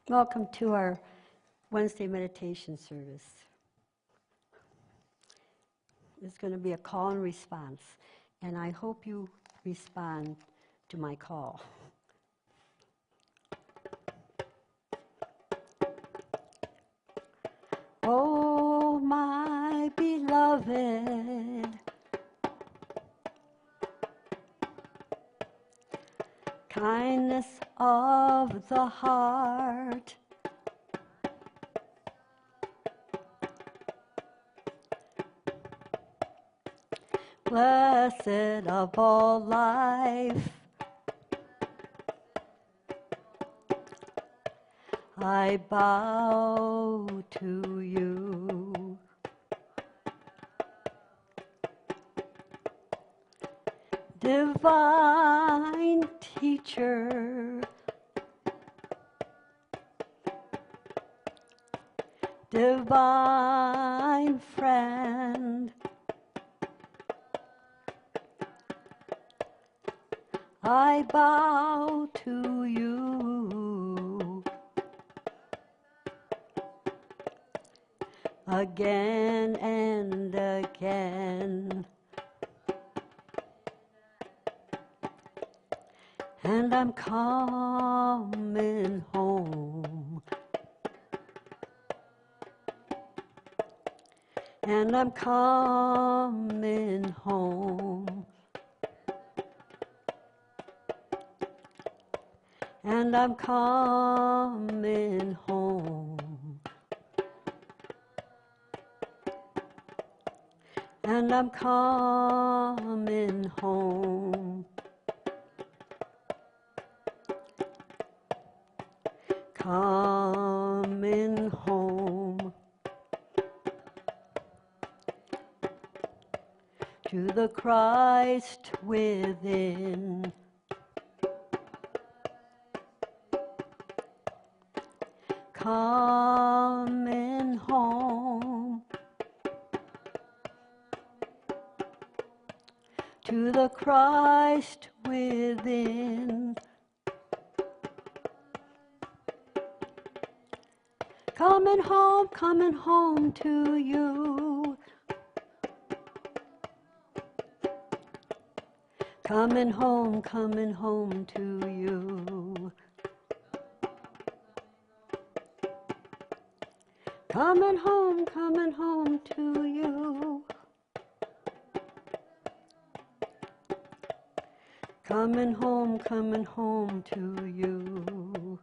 Welcome to our Wednesday meditation service. It's going to be a call and response, and I hope you respond to my call. Oh, my beloved, kindness of the heart, blessed of all life, I bow to you. Divine teacher, divine friend, I bow to you. Again and again, and I'm coming home, and I'm coming home, and I'm coming home, and I'm coming home. Coming home to the Christ within. Coming home to the Christ within. Coming home to you. Coming home to you. Coming home to you. Coming home to you.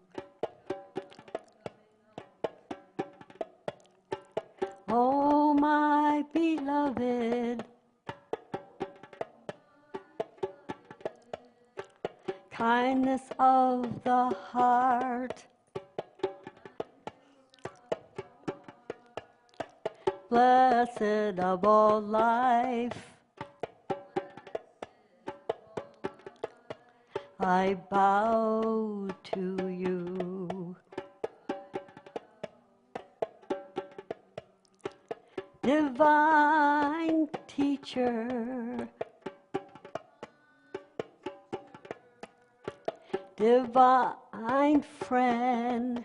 Oh, my beloved, kindness of the heart, blessed of all life, I bow to you. Divine teacher, divine friend,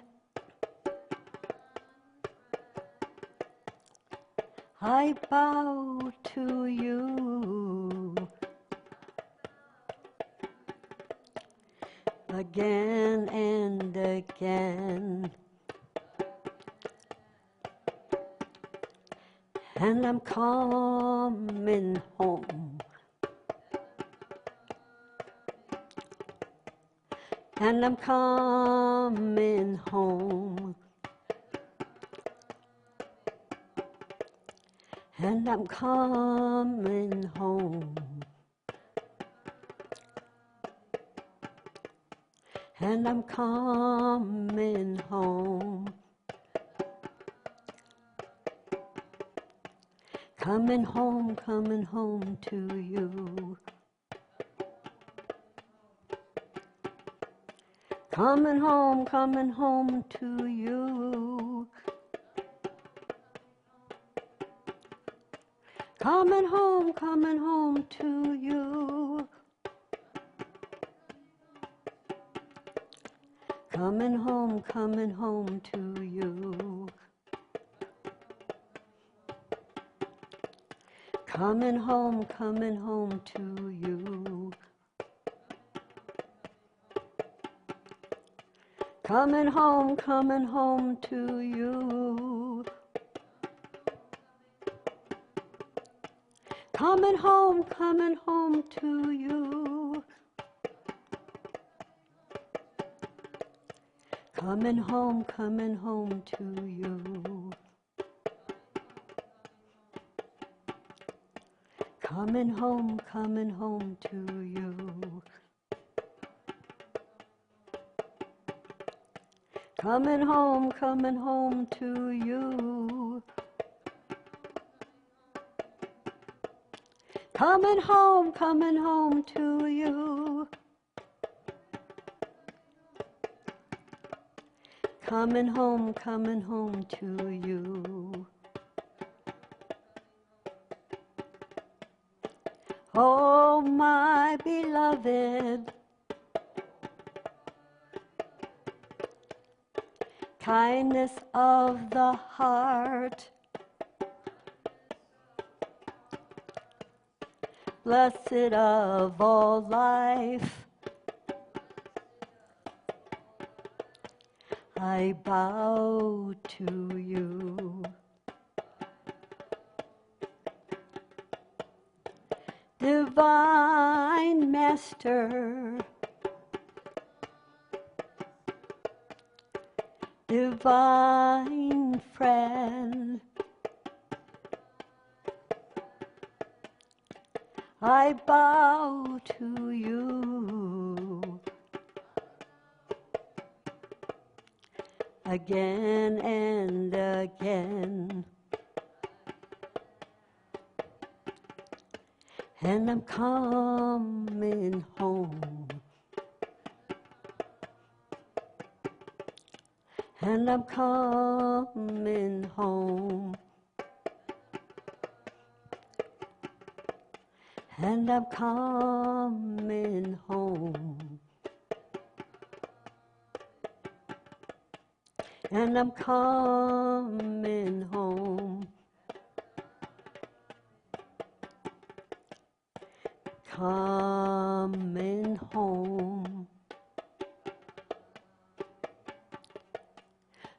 I bow to you. Again and again, and I'm coming home, and I'm coming home, and I'm coming home, and I'm coming home. Coming home to you. Coming home to you. Coming home to you. coming home to you. Coming home to you. Coming home to you. Coming home to you. Coming home to you. Coming home to you. Coming home to you. Coming home to you. Coming home to you. Oh, my beloved, kindness of the heart, blessed of all life, I bow to you. Divine Master, divine friend, I bow to you. Again and again. And I'm coming home. And I'm coming home. And I'm coming home. And I'm coming home. Coming home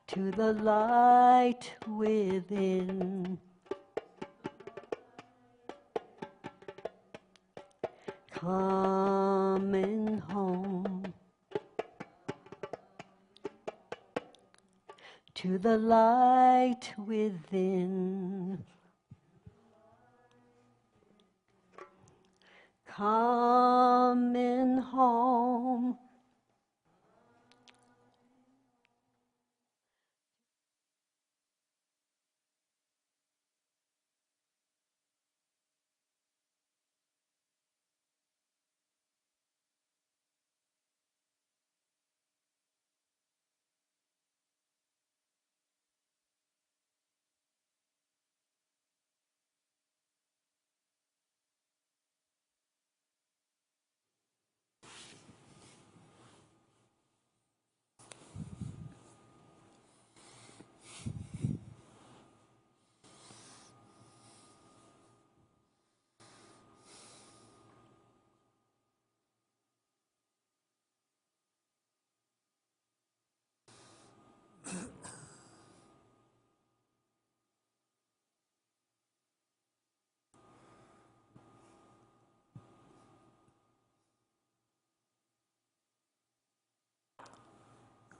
to the light within. Coming home to the light within. Coming home.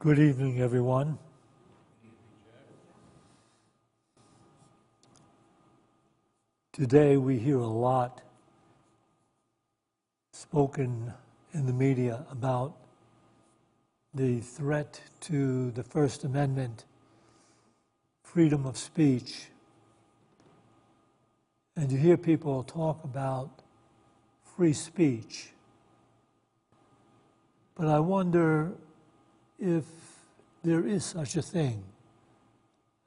Good evening, everyone. Today we hear a lot spoken in the media about the threat to the First Amendment, freedom of speech. And you hear people talk about free speech. But I wonder if there is such a thing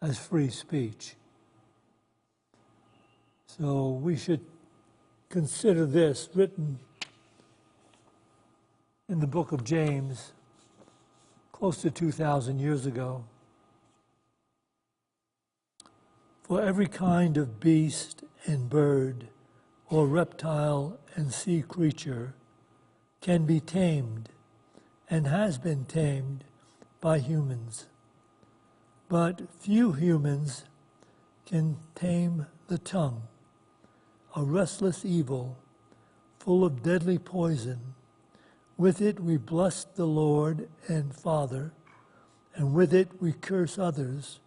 as free speech. So we should consider this, written in the book of James, close to 2,000 years ago. For every kind of beast and bird, or reptile and sea creature, can be tamed and has been tamed by humans. But few humans can tame the tongue, a restless evil, full of deadly poison. With it we bless the Lord and Father, and with it we curse others,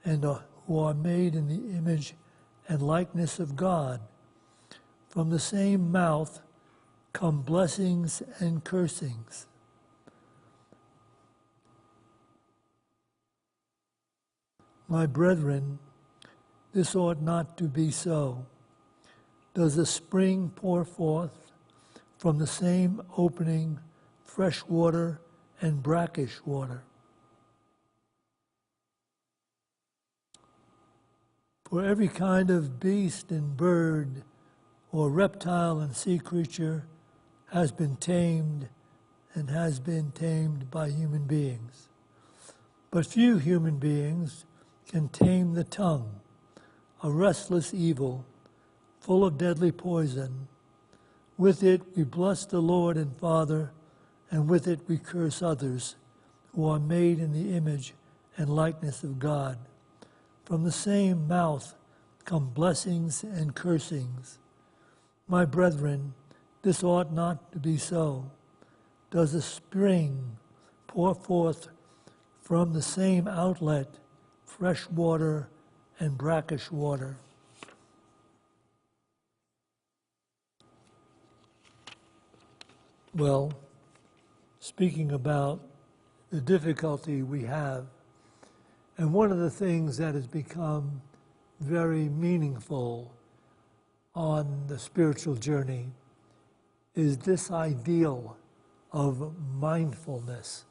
and who are made in the image and likeness of God. From the same mouth come blessings and cursings. My brethren, this ought not to be so. Does a spring pour forth from the same opening fresh water and brackish water? For every kind of beast and bird, or reptile and sea creature, has been tamed and has been tamed by human beings. But few human beings can tame the tongue, a restless evil, full of deadly poison. With it we bless the Lord and Father, and with it we curse others, who are made in the image and likeness of God. From the same mouth come blessings and cursings. My brethren, this ought not to be so. Does a spring pour forth from the same outlet fresh water and brackish water? Well, speaking about the difficulty we have, and one of the things that has become very meaningful on the spiritual journey is this ideal of mindfulness.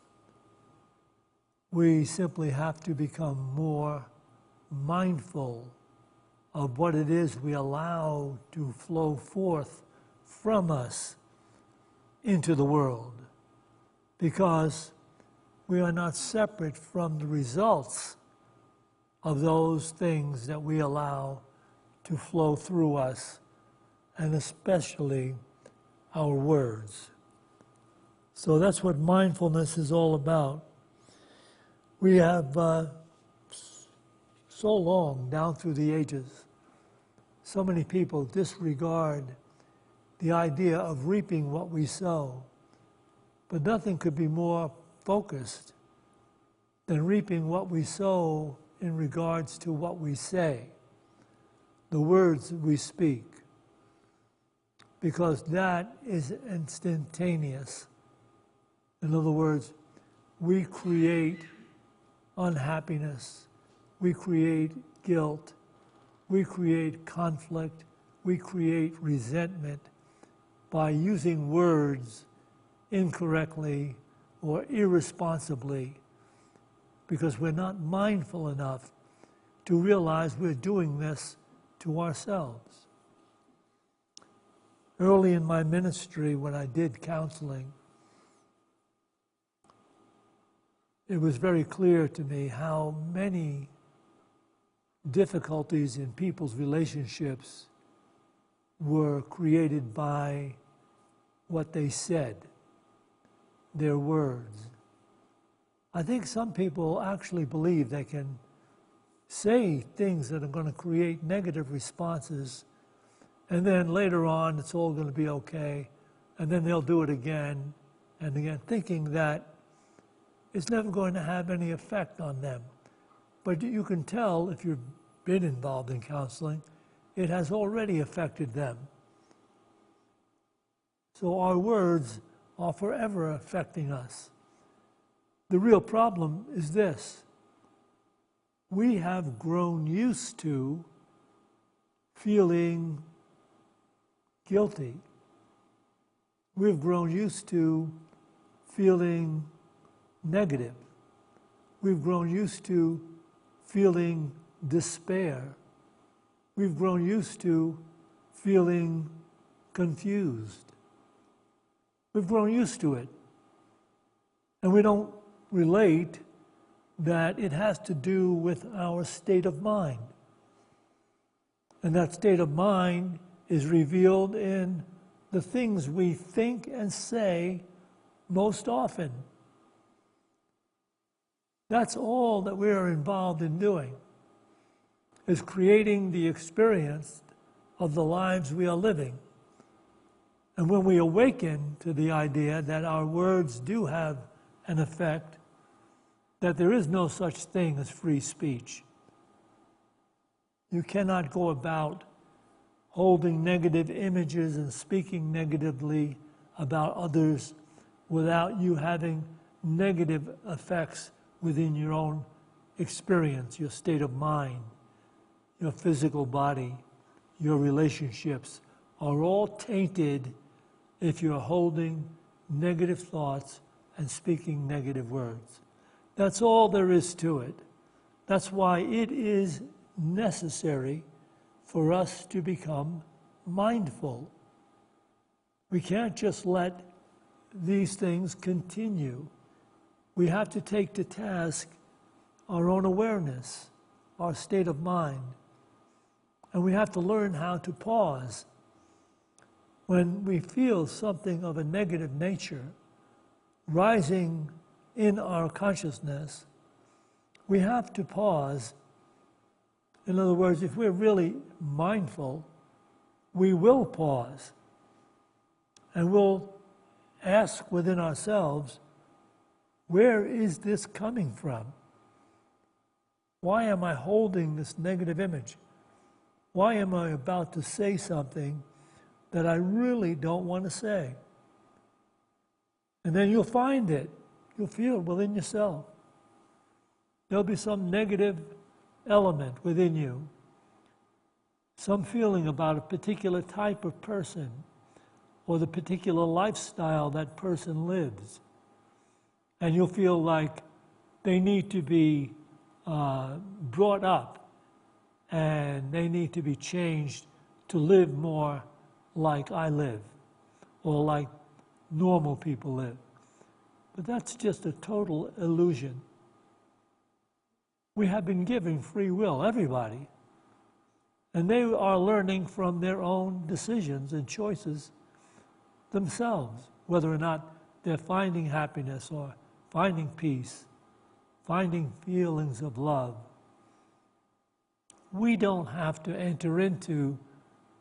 We simply have to become more mindful of what it is we allow to flow forth from us into the world, because we are not separate from the results of those things that we allow to flow through us, and especially our words. So that's what mindfulness is all about. We have so long, down through the ages, so many people disregard the idea of reaping what we sow. But nothing could be more focused than reaping what we sow in regards to what we say, the words we speak, because that is instantaneous. In other words, we create unhappiness, we create guilt, we create conflict, we create resentment by using words incorrectly or irresponsibly, because we're not mindful enough to realize we're doing this to ourselves. Early in my ministry, when I did counseling, it was very clear to me how many difficulties in people's relationships were created by what they said, their words. I think some people actually believe they can say things that are going to create negative responses, and then later on it's all going to be okay, and then they'll do it again and again, thinking that it's never going to have any effect on them. But you can tell, if you've been involved in counseling, it has already affected them. So our words are forever affecting us. The real problem is this: we have grown used to feeling guilty. We've grown used to feeling negative. We've grown used to feeling despair. We've grown used to feeling confused. We've grown used to it. And we don't relate that it has to do with our state of mind. And that state of mind is revealed in the things we think and say most often. That's all that we are involved in doing, is creating the experience of the lives we are living. And when we awaken to the idea that our words do have an effect, that there is no such thing as free speech. You cannot go about holding negative images and speaking negatively about others without you having negative effects within your own experience, your state of mind, your physical body, your relationships are all tainted if you're holding negative thoughts and speaking negative words. That's all there is to it. That's why it is necessary for us to become mindful. We can't just let these things continue. We have to take to task our own awareness, our state of mind. And we have to learn how to pause. When we feel something of a negative nature rising in our consciousness, we have to pause. In other words, if we're really mindful, we will pause. And we'll ask within ourselves, where is this coming from? Why am I holding this negative image? Why am I about to say something that I really don't want to say? And then you'll find it. You'll feel it within yourself. There'll be some negative element within you, some feeling about a particular type of person or the particular lifestyle that person lives. And you'll feel like they need to be brought up and they need to be changed to live more like I live or like normal people live. But that's just a total illusion. We have been given free will, everybody. And they are learning from their own decisions and choices themselves, whether or not they're finding happiness or finding peace, finding feelings of love. We don't have to enter into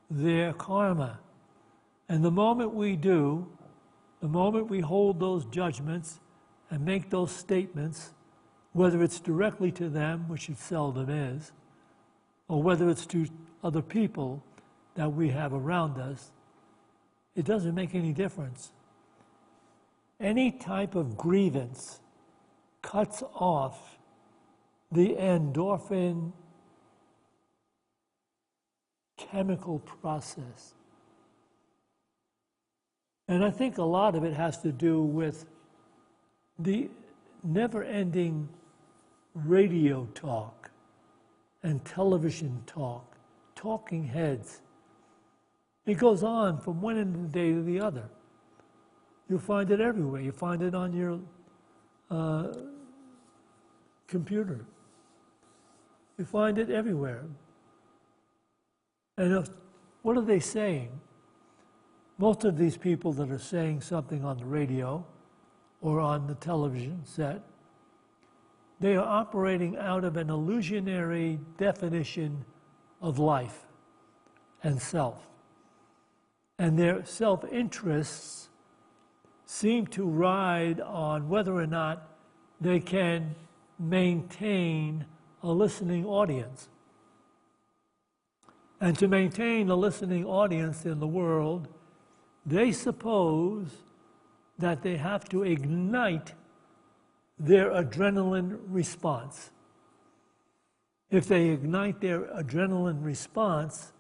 their karma. And the moment we do, the moment we hold those judgments and make those statements, whether it's directly to them, which it seldom is, or whether it's to other people that we have around us, it doesn't make any difference. Any type of grievance cuts off the endorphin chemical process. And I think a lot of it has to do with the never-ending radio talk and television talk, talking heads. It goes on from one end of the day to the other. You'll find it everywhere. You find it on your computer. You find it everywhere. And what are they saying? Most of these people that are saying something on the radio or on the television set, they are operating out of an illusionary definition of life and self. And their self-interests seem to ride on whether or not they can maintain a listening audience. And to maintain a listening audience in the world, they suppose that they have to ignite their adrenaline response. If they ignite their adrenaline response,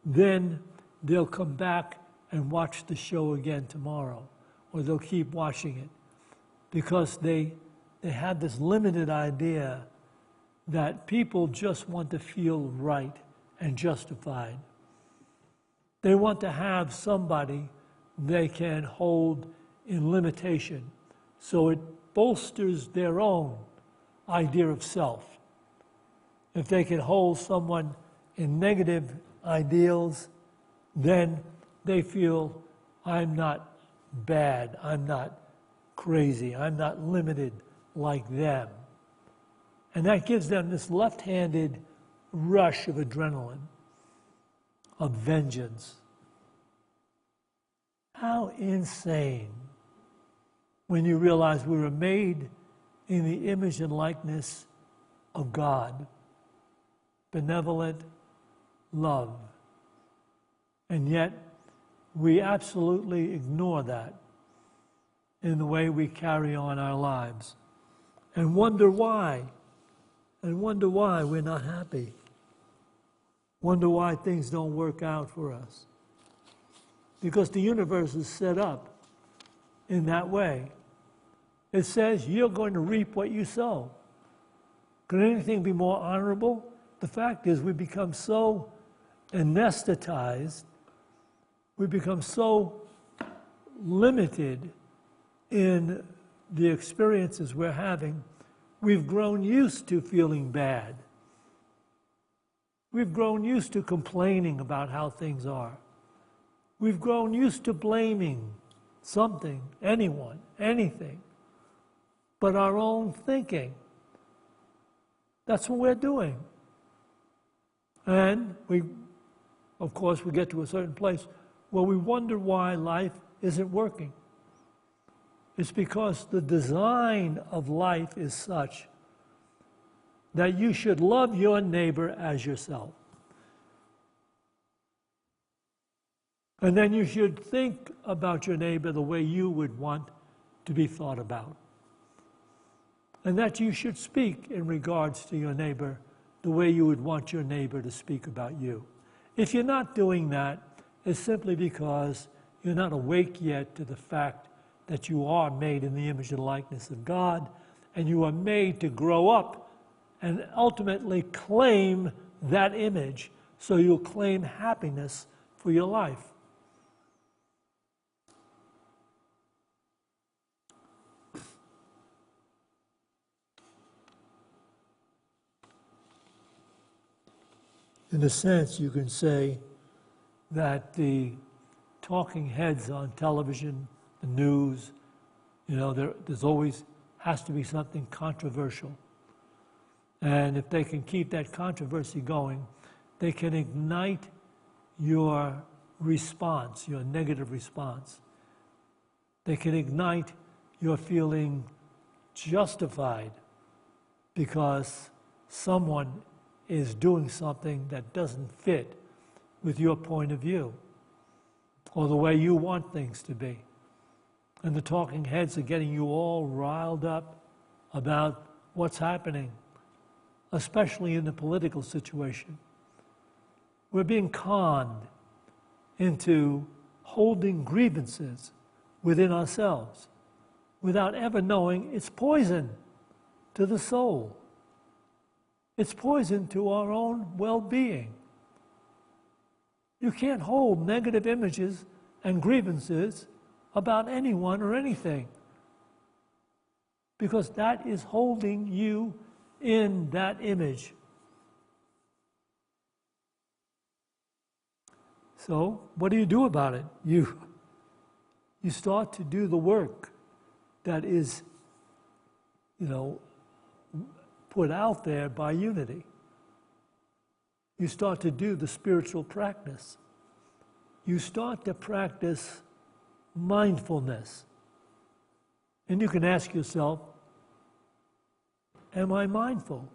then they'll come back and watch the show again tomorrow, or they'll keep watching it, because they have this limited idea that people just want to feel right and justified. They want to have somebody they can hold in limitation, so it bolsters their own idea of self. If they can hold someone in negative ideals, then they feel, I'm not bad, I'm not crazy, I'm not limited like them. And that gives them this left-handed rush of adrenaline, of vengeance. How insane when you realize we were made in the image and likeness of God, benevolent love. And yet, we absolutely ignore that in the way we carry on our lives and wonder why we're not happy. Wonder why things don't work out for us. Because the universe is set up in that way. It says you're going to reap what you sow. Could anything be more honorable? The fact is we become so anesthetized, we become so limited in the experiences we're having, we've grown used to feeling bad. We've grown used to complaining about how things are. We've grown used to blaming something, anyone, anything, but our own thinking. That's what we're doing. And of course, we get to a certain place where we wonder why life isn't working. It's because the design of life is such that you should love your neighbor as yourself. And then you should think about your neighbor the way you would want to be thought about. And that you should speak in regards to your neighbor the way you would want your neighbor to speak about you. If you're not doing that, it's simply because you're not awake yet to the fact that you are made in the image and likeness of God, and you are made to grow up and ultimately claim that image, so you'll claim happiness for your life. In a sense, you can say that the talking heads on television, the news, there's always has to be something controversial. And if they can keep that controversy going, they can ignite your response, your negative response. They can ignite your feeling justified because someone is doing something that doesn't fit with your point of view or the way you want things to be. And the talking heads are getting you all riled up about what's happening, especially in the political situation. We're being conned into holding grievances within ourselves without ever knowing it's poison to the soul. It's poison to our own well-being. You can't hold negative images and grievances about anyone or anything, because that is holding you in that image. So, what do you do about it? You start to do the work that is, put out there by Unity. You start to do the spiritual practice. You start to practice mindfulness. And you can ask yourself, am I mindful?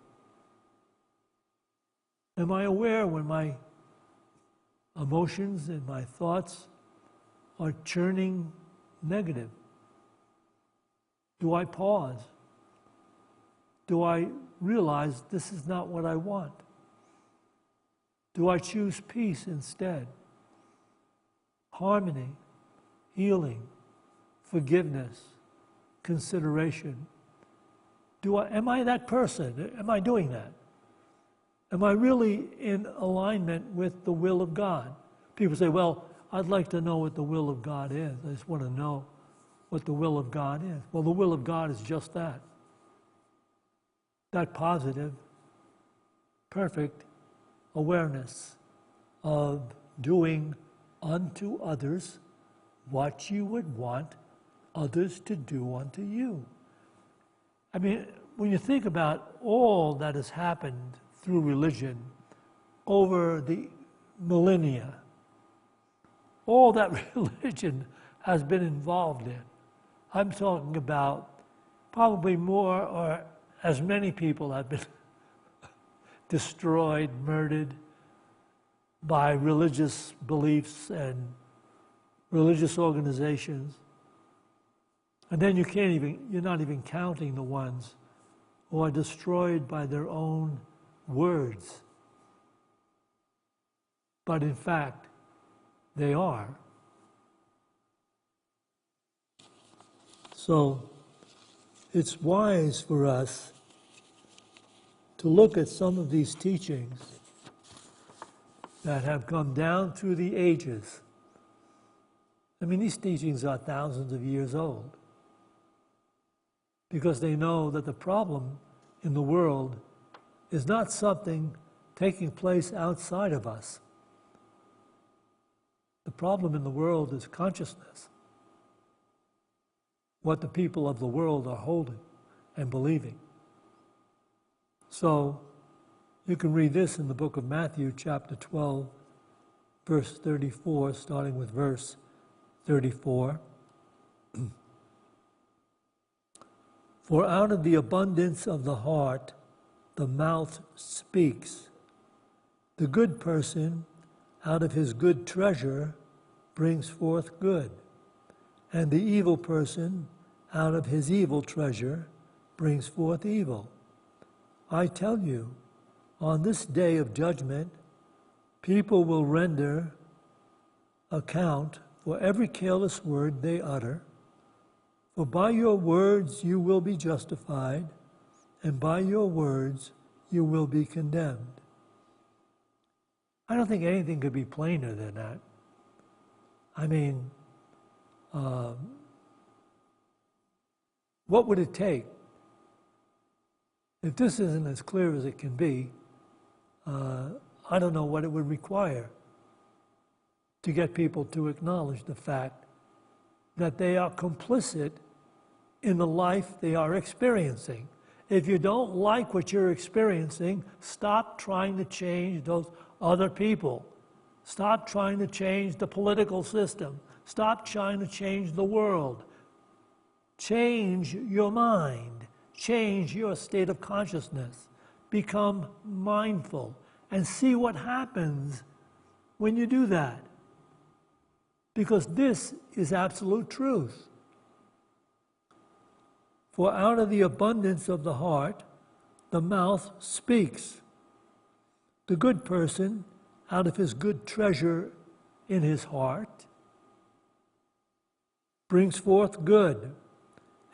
Am I aware when my emotions and my thoughts are churning negative? Do I pause? Do I realize this is not what I want? Do I choose peace instead? Harmony, healing, forgiveness, consideration. Am I that person? Am I doing that? Am I really in alignment with the will of God? People say, well, I'd like to know what the will of God is. I just want to know what the will of God is. Well, the will of God is just that. That positive, perfect awareness of doing unto others what you would want others to do unto you. I mean, when you think about all that has happened through religion over the millennia, all that religion has been involved in, I'm talking about probably more or as many people have been destroyed, murdered by religious beliefs and religious organizations. And then you're not even counting the ones who are destroyed by their own words. But in fact, they are. So it's wise for us to look at some of these teachings that have come down through the ages. I mean, these teachings are thousands of years old, because they know that the problem in the world is not something taking place outside of us. The problem in the world is consciousness, what the people of the world are holding and believing. So you can read this in the book of Matthew, chapter 12, verse 34, starting with verse 34. For out of the abundance of the heart, the mouth speaks. The good person, out of his good treasure, brings forth good. And the evil person, out of his evil treasure, brings forth evil. I tell you, on this day of judgment, people will render account for every careless word they utter. For by your words you will be justified, and by your words you will be condemned. I don't think anything could be plainer than that. I mean, what would it take? If this isn't as clear as it can be, I don't know what it would require to get people to acknowledge the fact that they are complicit in the life they are experiencing. If you don't like what you're experiencing, stop trying to change those other people. Stop trying to change the political system. Stop trying to change the world. Change your mind. Change your state of consciousness. Become mindful and see what happens when you do that. Because this is absolute truth. For out of the abundance of the heart, the mouth speaks. The good person, out of his good treasure in his heart, brings forth good.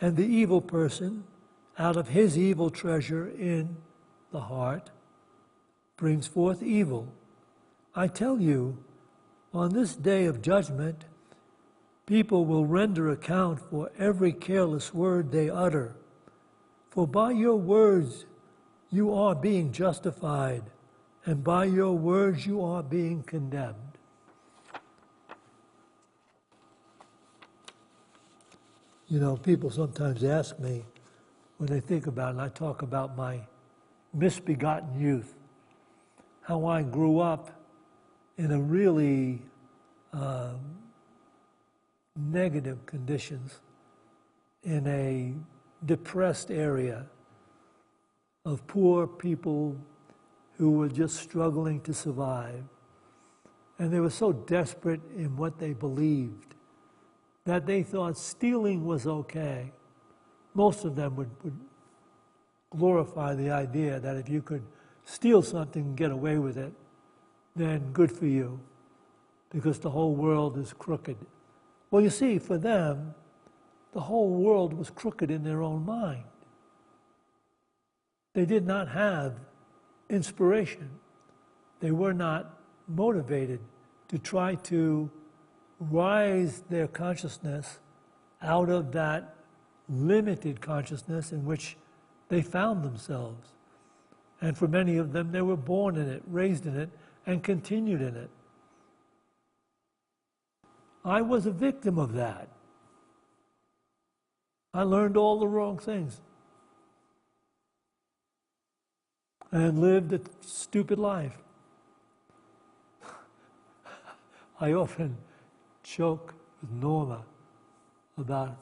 And the evil person, out of his evil treasure in the heart, brings forth evil. I tell you, on this day of judgment, people will render account for every careless word they utter. For by your words you are being justified, and by your words you are being condemned. You know, people sometimes ask me, when they think about it, and I talk about my misbegotten youth, how I grew up in a really negative conditions, in a depressed area of poor people who were just struggling to survive. And they were so desperate in what they believed that they thought stealing was okay. Most of them would glorify the idea that if you could steal something and get away with it, then good for you, because the whole world is crooked. Well, you see, for them, the whole world was crooked in their own mind. They did not have inspiration. They were not motivated to try to rise their consciousness out of that limited consciousness in which they found themselves. And for many of them, they were born in it, raised in it, and continued in it. I was a victim of that. I learned all the wrong things and lived a stupid life. I often joke with Norma about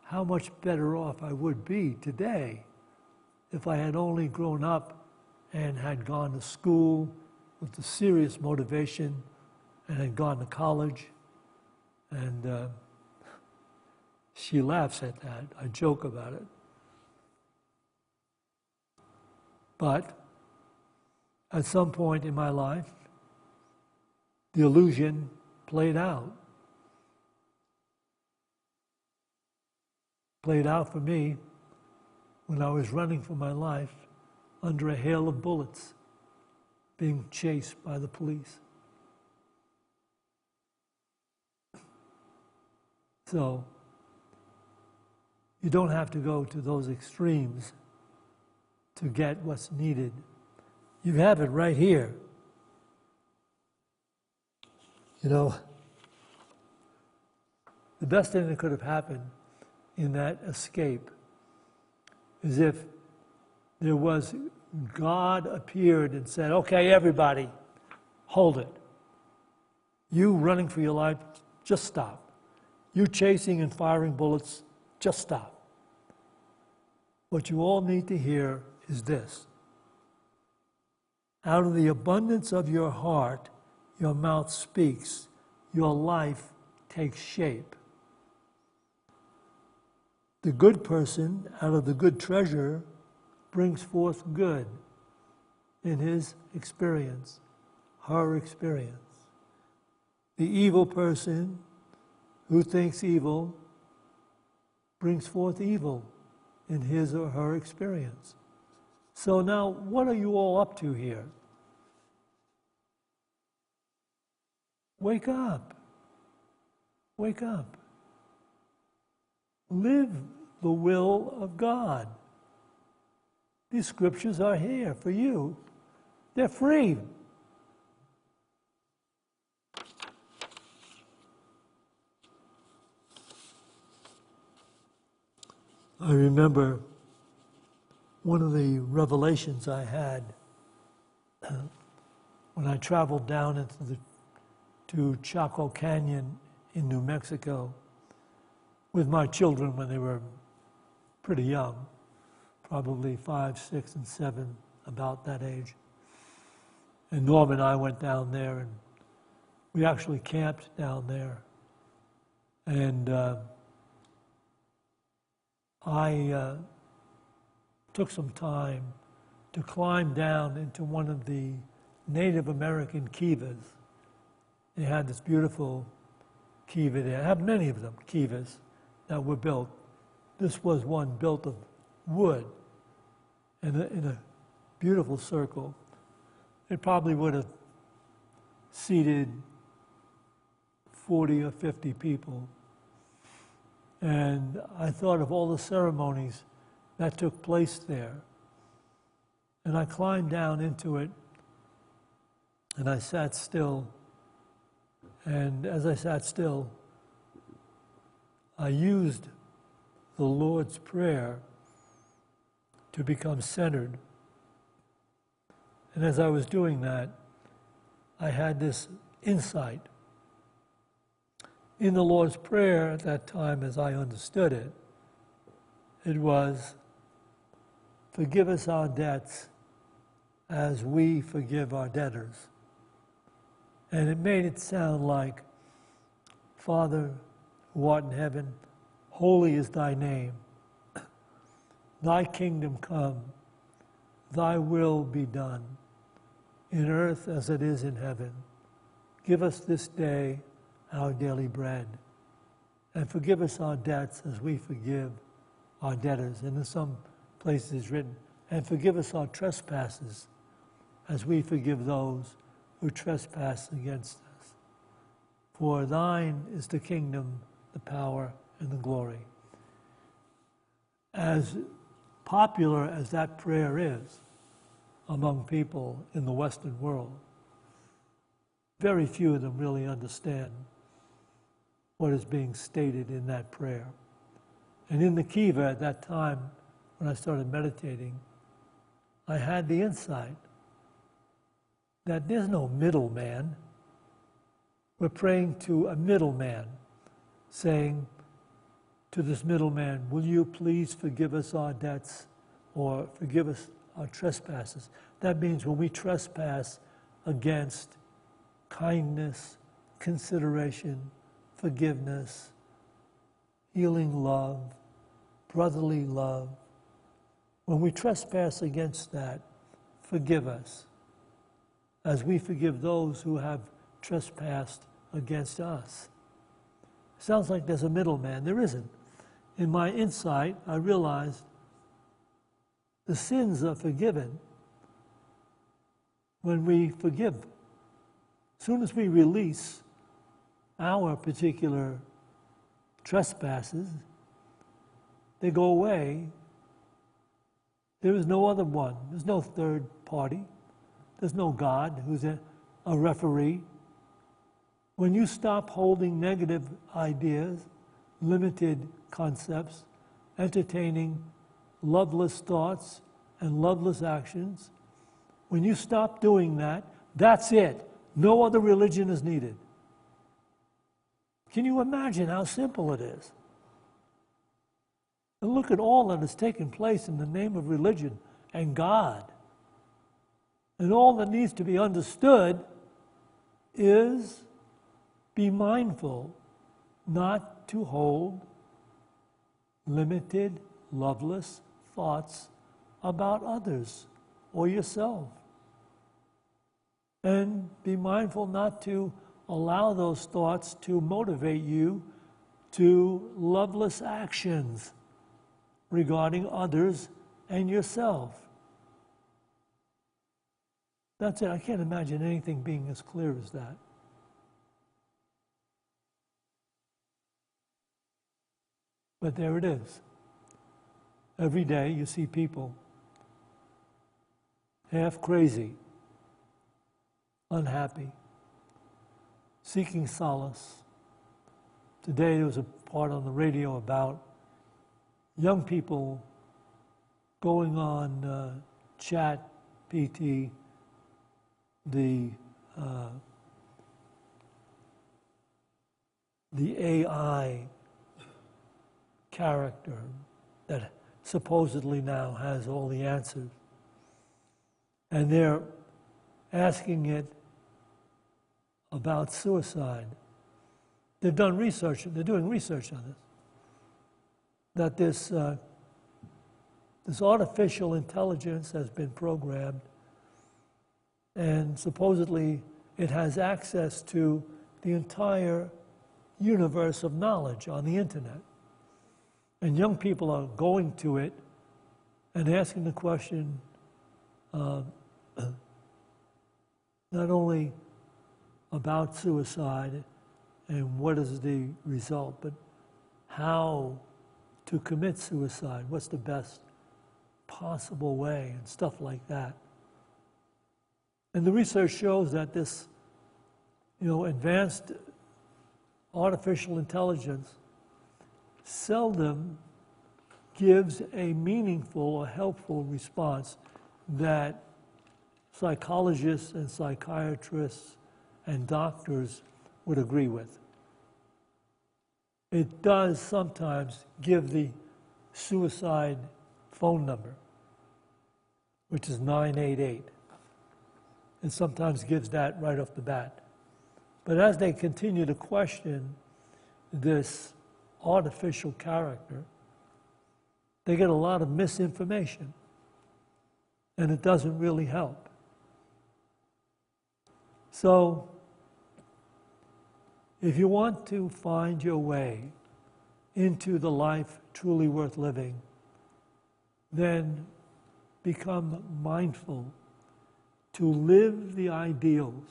how much better off I would be today if I had only grown up and had gone to school with the serious motivation and had gone to college. And she laughs at that. I joke about it. But at some point in my life, the illusion played out. Played out for me when I was running for my life under a hail of bullets, being chased by the police. So, you don't have to go to those extremes to get what's needed. You have it right here. You know, the best thing that could have happened in that escape is if there was, God appeared and said, okay, everybody, hold it. You running for your life, just stop. You chasing and firing bullets, just stop. What you all need to hear is this. Out of the abundance of your heart, your mouth speaks, your life takes shape. The good person, out of the good treasure, brings forth good in his experience, her experience. The evil person who thinks evil brings forth evil in his or her experience. So now, what are you all up to here? Wake up. Wake up. Live the will of God. These scriptures are here for you. They're free. I remember one of the revelations I had when I traveled down to Chaco Canyon in New Mexico with my children when they were pretty young, probably 5, 6, and 7, about that age. And Norm and I went down there, and we actually camped down there. And I took some time to climb down into one of the Native American kivas. They had this beautiful kiva there. I have many of them, kivas, that were built. This was one built of wood in a beautiful circle. It probably would have seated 40 or 50 people. And I thought of all the ceremonies that took place there. And I climbed down into it, and I sat still. And as I sat still, I used the Lord's Prayer to become centered. And as I was doing that, I had this insight. In the Lord's Prayer at that time, as I understood it, it was, forgive us our debts as we forgive our debtors. And it made it sound like, Father, who art in heaven, holy is thy name. Thy kingdom come, thy will be done, in earth as it is in heaven. Give us this day our daily bread, and forgive us our debts as we forgive our debtors. And in some places it's written, and forgive us our trespasses as we forgive those who trespass against us. For thine is the kingdom, the power, and the glory. As popular as that prayer is among people in the Western world, very few of them really understand what is being stated in that prayer. And in the Kiva at that time, when I started meditating, I had the insight that there's no middleman. We're praying to a middleman, saying to this middleman, will you please forgive us our debts or forgive us our trespasses? That means when we trespass against kindness, consideration, forgiveness, healing love, brotherly love, when we trespass against that, forgive us, as we forgive those who have trespassed against us. Sounds like there's a middleman. There isn't. In my insight, I realized the sins are forgiven when we forgive. As soon as we release our particular trespasses, they go away. There is no other one. There's no third party. There's no God who's a referee. When you stop holding negative ideas, limited concepts, entertaining loveless thoughts and loveless actions, when you stop doing that, that's it. No other religion is needed. Can you imagine how simple it is? And look at all that has taken place in the name of religion and God. And all that needs to be understood is be mindful not to hold limited, loveless thoughts about others or yourself. And be mindful not to allow those thoughts to motivate you to loveless actions regarding others and yourself. That's it. I can't imagine anything being as clear as that. But there it is. Every day you see people half crazy, unhappy, seeking solace. Today there was a part on the radio about young people going on Chat PT, the AI character that supposedly now has all the answers. And they're asking it about suicide. They've done research, they're doing research on this, that this artificial intelligence has been programmed, and supposedly it has access to the entire universe of knowledge on the internet. And young people are going to it and asking the question, not only about suicide and what is the result, but how to commit suicide, what's the best possible way, and stuff like that. And the research shows that this, advanced artificial intelligence seldom gives a meaningful or helpful response that psychologists and psychiatrists and doctors would agree with. It does sometimes give the suicide phone number, which is 988. It sometimes gives that right off the bat. But as they continue to question this artificial character, they get a lot of misinformation, and it doesn't really help. So, if you want to find your way into the life truly worth living, then become mindful to live the ideals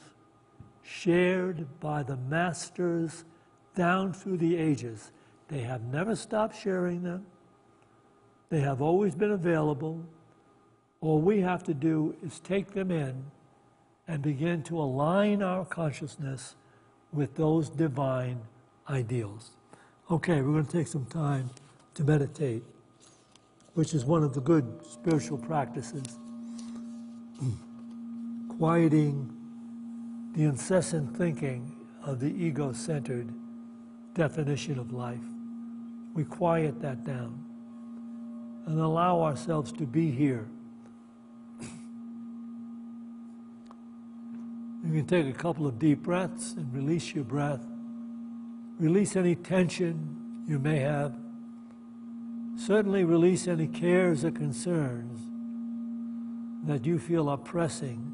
shared by the masters down through the ages. They have never stopped sharing them. They have always been available. All we have to do is take them in and begin to align our consciousness with those divine ideals. Okay, we're going to take some time to meditate, which is one of the good spiritual practices. Quieting the incessant thinking of the ego-centered definition of life. We quiet that down and allow ourselves to be here. You can take a couple of deep breaths and release your breath. Release any tension you may have. Certainly release any cares or concerns that you feel are pressing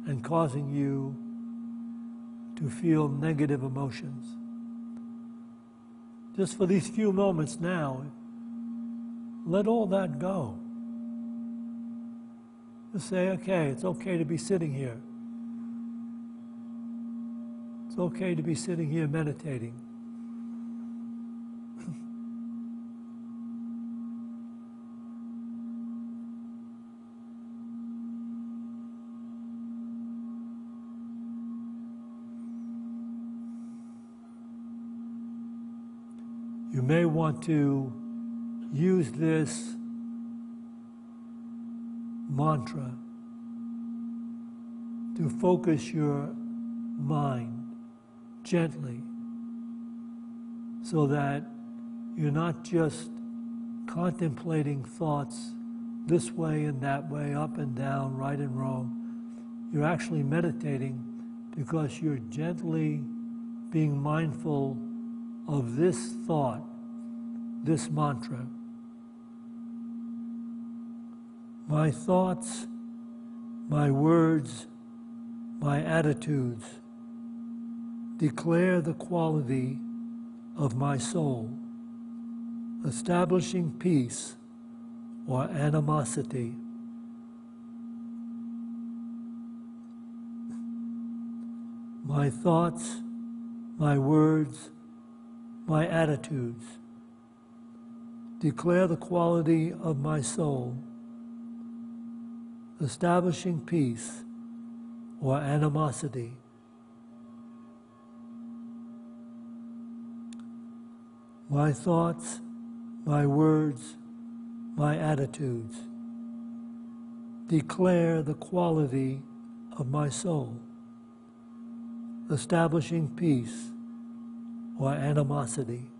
and causing you to feel negative emotions. Just for these few moments now, let all that go. Just say, okay, it's okay to be sitting here. It's okay to be sitting here meditating. You may want to use this mantra to focus your mind gently so that you're not just contemplating thoughts this way and that way, up and down, right and wrong. You're actually meditating because you're gently being mindful of this thought, this mantra. My thoughts, my words, my attitudes declare the quality of my soul, establishing peace or animosity. My thoughts, my words, my attitudes declare the quality of my soul, establishing peace or animosity. My thoughts, my words, my attitudes declare the quality of my soul, establishing peace or animosity.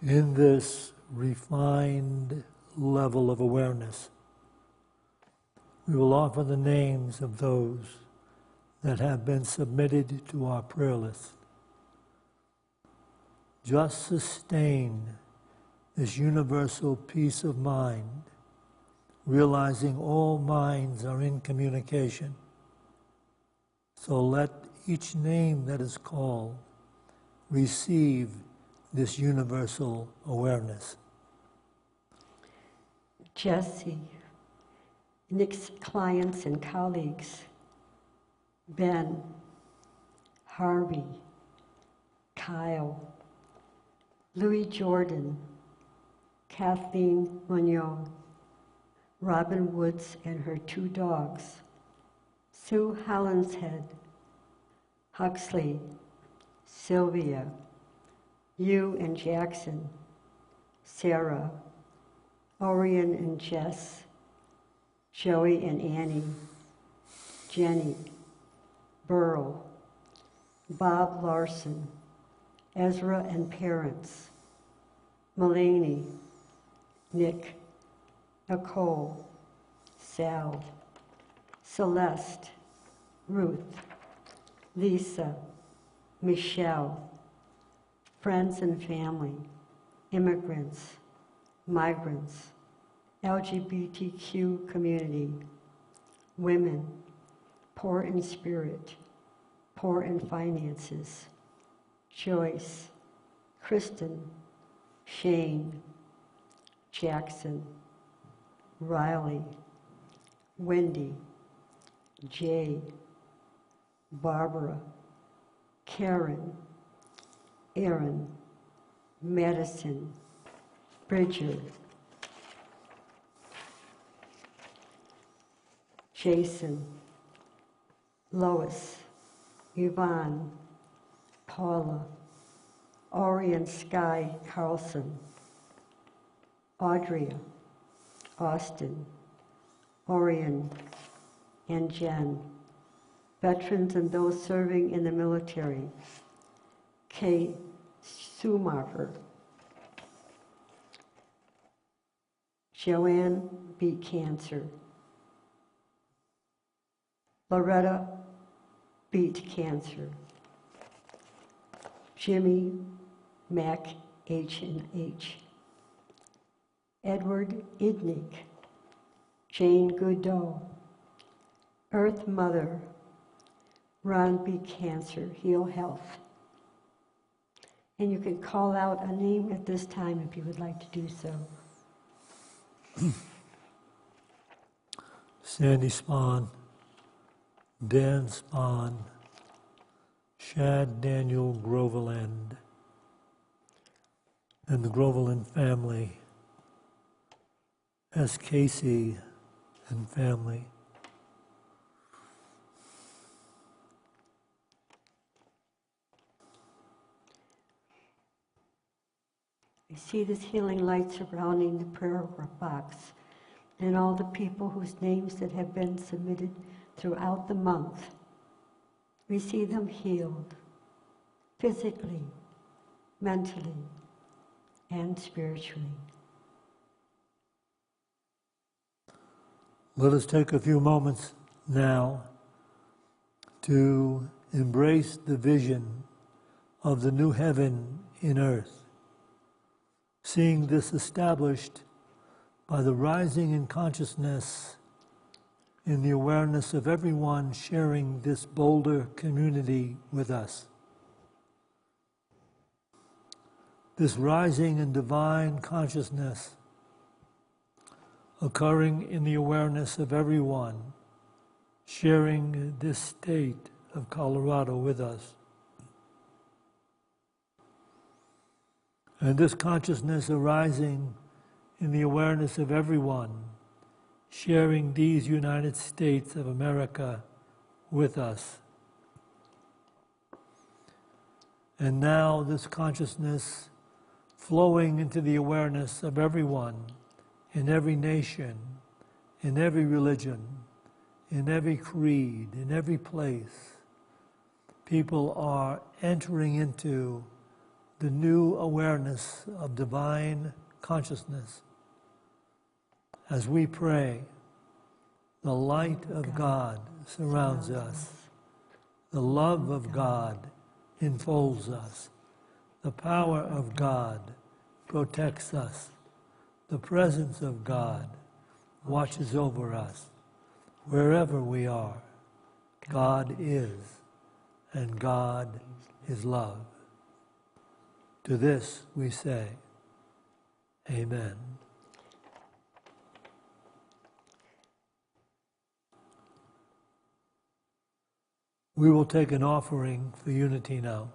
In this refined level of awareness, we will offer the names of those that have been submitted to our prayer list. Just sustain this universal peace of mind, realizing all minds are in communication. So let each name that is called receive this universal awareness. Jesse, Nick's clients and colleagues, Ben, Harvey, Kyle, Louis Jordan, Kathleen Munoz, Robin Woods and her 2 dogs, Sue Hollinshead, Huxley, Sylvia, Hugh and Jackson, Sarah, Orion and Jess, Joey and Annie, Jenny, Burl, Bob Larson, Ezra and parents, Mulaney, Nick, Nicole, Sal, Celeste, Ruth, Lisa, Michelle, friends and family, immigrants, migrants, LGBTQ community, women, poor in spirit, poor in finances, Joyce, Kristen, Shane, Jackson, Riley, Wendy, Jay, Barbara, Karen, Aaron, Madison, Bridget, Jason, Lois, Yvonne, Paula, Orion Sky Carlson, Audrey, Austin, Orion, and Jen, veterans and those serving in the military, Kay Schumacher, Joanne beat cancer, Loretta beat cancer, Jimmy Mac H&H, Edward Idnick, Jane Goodall, Earth Mother, Ron beat cancer, heal health. And you can call out a name at this time if you would like to do so. Sandy Spahn, Dan Spahn, Shad Daniel Groveland, and the Groveland family, S. Casey and family. I see this healing light surrounding the prayer box and all the people whose names that have been submitted throughout the month. We see them healed, physically, mentally, and spiritually. Let us take a few moments now to embrace the vision of the new heaven in earth, seeing this established by the rising in consciousness in the awareness of everyone sharing this Boulder community with us. This rising in divine consciousness occurring in the awareness of everyone sharing this state of Colorado with us. And this consciousness arising in the awareness of everyone sharing these United States of America with us. And now this consciousness flowing into the awareness of everyone in every nation, in every religion, in every creed, in every place. People are entering into the new awareness of divine consciousness. As we pray, the light of God surrounds us. The love of God enfolds us. The power of God protects us. The presence of God watches over us. Wherever we are, God is, and God is love. To this we say, Amen. We will take an offering for unity now.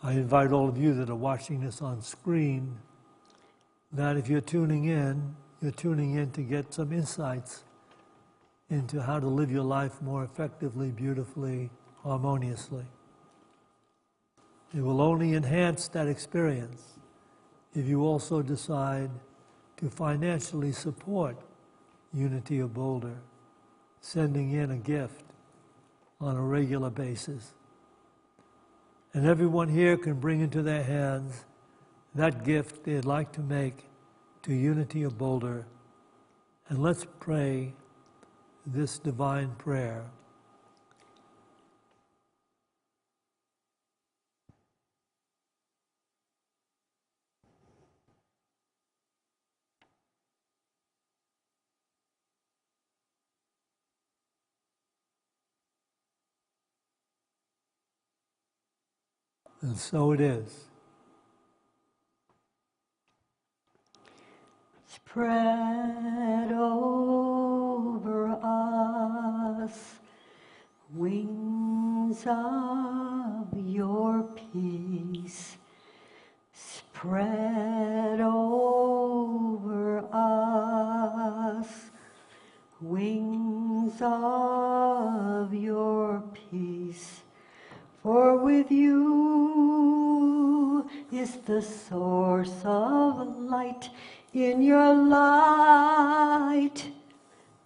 I invite all of you that are watching this on screen that if you're tuning in to get some insights into how to live your life more effectively, beautifully, harmoniously. It will only enhance that experience if you also decide to financially support Unity of Boulder, sending in a gift on a regular basis. And everyone here can bring into their hands that gift they'd like to make to Unity of Boulder. And let's pray this divine prayer. And so it is. Spread over us wings of your peace. Spread over us wings of your peace. For with you is the source of light. In your light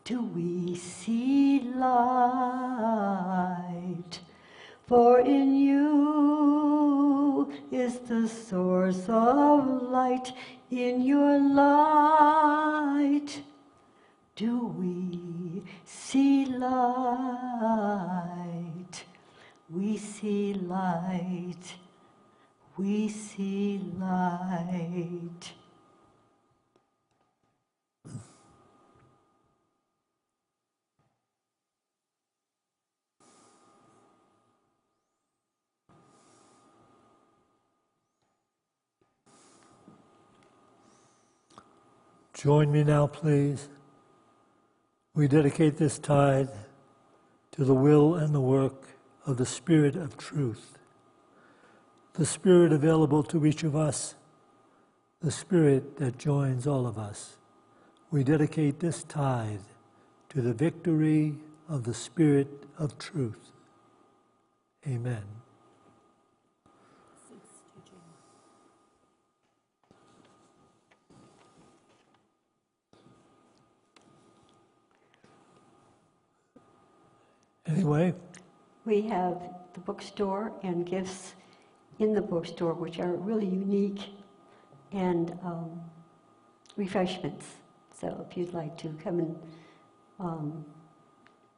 do we see light. For in you is the source of light. In your light do we see light. We see light. We see light. Join me now, please. We dedicate this tithe to the will and the work of the Spirit of Truth, the Spirit available to each of us, the Spirit that joins all of us. We dedicate this tithe to the victory of the Spirit of Truth. Amen. Anyway, we have the bookstore and gifts in the bookstore, which are really unique, and refreshments. So if you'd like to come and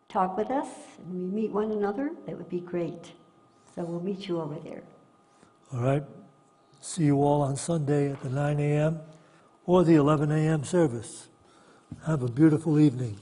talk with us and we meet one another, that would be great. So we'll meet you over there. All right. See you all on Sunday at the 9 a.m. or the 11 a.m. service. Have a beautiful evening.